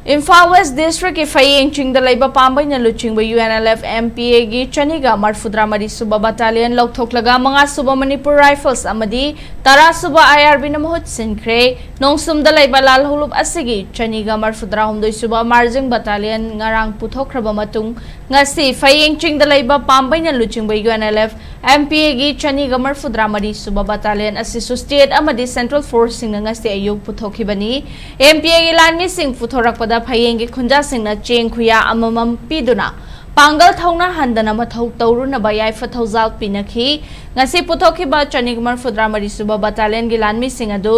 Imphal West District ki Pheiyeng chingda laiba pambay na luchingba Unlf MPA gi chaniga marfudra mari suba battalion Louthoklaga mga suba Manipur Rifles Amadi tara suba IRB na Mahut Sinkhre nong sumda laiba lalhulub asigi chaniga marfudra humdoy suba marjing battalion ngarang puthokraba matung ngasi Pheiyeng chingda laiba pambay na luchingba Unlf MPA gi chaniga marfudra mari suba battalion asisu state Amadi Central Force sing ngasi ayug puthokibani MPA gi lanmi sing puthorak pada Pheiyeng gi khunja singna cheng khuya amamam piduna pangal thauna handana mathau tawru na bayai fathaujal pinakhi ngasi puthokhiba chanig marfudra mari suba battalion gi lanmi sing adu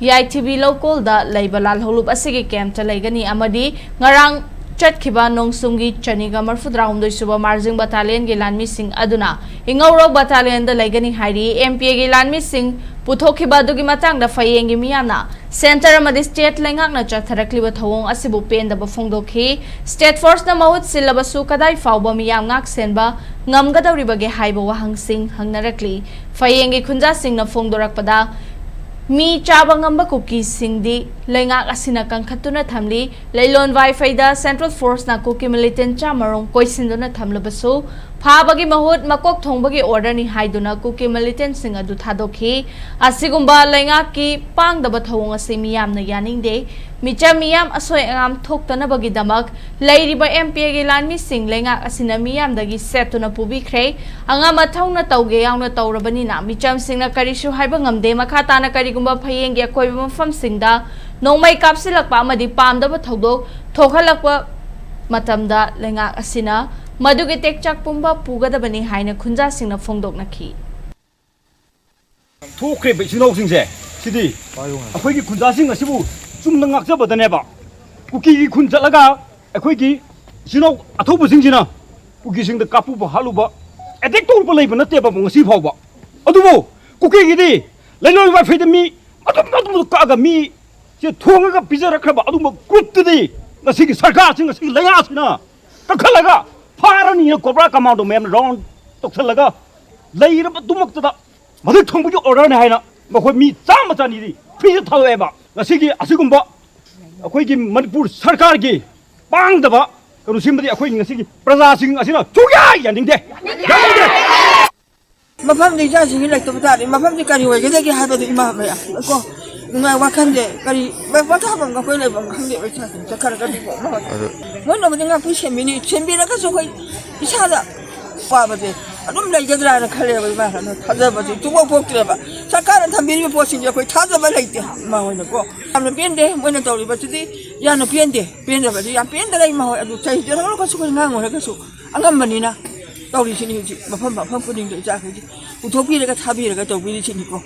YTV local da laibalal holub asigi camp ta laigani amadi ngarang chatkiba nongsumgi chaniga marfudra humdoi suba marjing battalion gi lanmi sing aduna ingawrok battalion da laigani hairi MPA gi lanmi sing puthokhiba dugi matang da Pheiyeng gi miyamna center amadi state lengak na chatharakliba thawong asibu pen da bafongdokhi state force na mahut silabasu kadai fawba miyam ngak senba ngamgadawriba ge haiba wahang sing hangnarakli Pheiyeng gi khunja sing na fongdorakpada mi chaba ngamba kuki singdi lengak asina kangkhatuna thamli leilon wifi da central force na kuki militant chamarong koisinduna thamlabasu phabagi mahut makok thongbagi order ni haiduna kuki militant sing adu thadokhi asigumba lengak ki pangdaba thawong ase miyam na yaningde micha miyam asoi angam thoktana bagi damak leiriba MPA gi lanmi sing lengak asina miyam dagi setuna pubikhre angama thawna tawge yauna tawrabani na micham singna karisu haiba ngamde makha na kari Pheiyeng gi akoiba mafam singda nongmai kapsilakpa amadi pamdaba thodok thokhalakpa matamda lengak asina madugi tekchak pumba pugadabani haina khunja singna fongdoknakhi thokre besinau singse sidi akhoi gi khunja sing asibu chumna ngakjabadane kuki gi khunjalaga akhoi gi sinau athobu singina kuki singda kapu ba haluba attack torba leiba natte ba ngasi phawba adubo kuki gi di Lainoi wa fayda mi adum kaga mi je thonga bizara khaba adum group di ngasigi sarkar sing ngasigi laya sina kakhalaga farani kobra commando mem round toksalaga laira dumak tada madu thongbu ji order ne haina makhoi mi chama chani di free thaweba ngasigi asigumba akhoi gi manipur sarkar gi pangdaba kanu simbadi akhoi ngasigi praja sing asina chugya yaningde mafam di jasi hilak to tari mafam di kari wa gede ki haba di imam ya ko ngai wakande kari ba ta bang ko le bang khande ba cha ta kar kari ko mo no ma nga pu chemini chembi na ka so ko isa da pa ba de adum lai gedra na khale ba ba na thaja ba ji tu bo pok tre ba sarkaran thambiri bo sin je ko thaja ba lai te ma ho na ko amna pende mo na tori ba ti ya no pende ba ji ya pende lai ma ho adu chai je ko so ko ngang ho na ka so angam mani na Tawri sini mafam puding do jaga utopi lega thabi lega tawri sini ko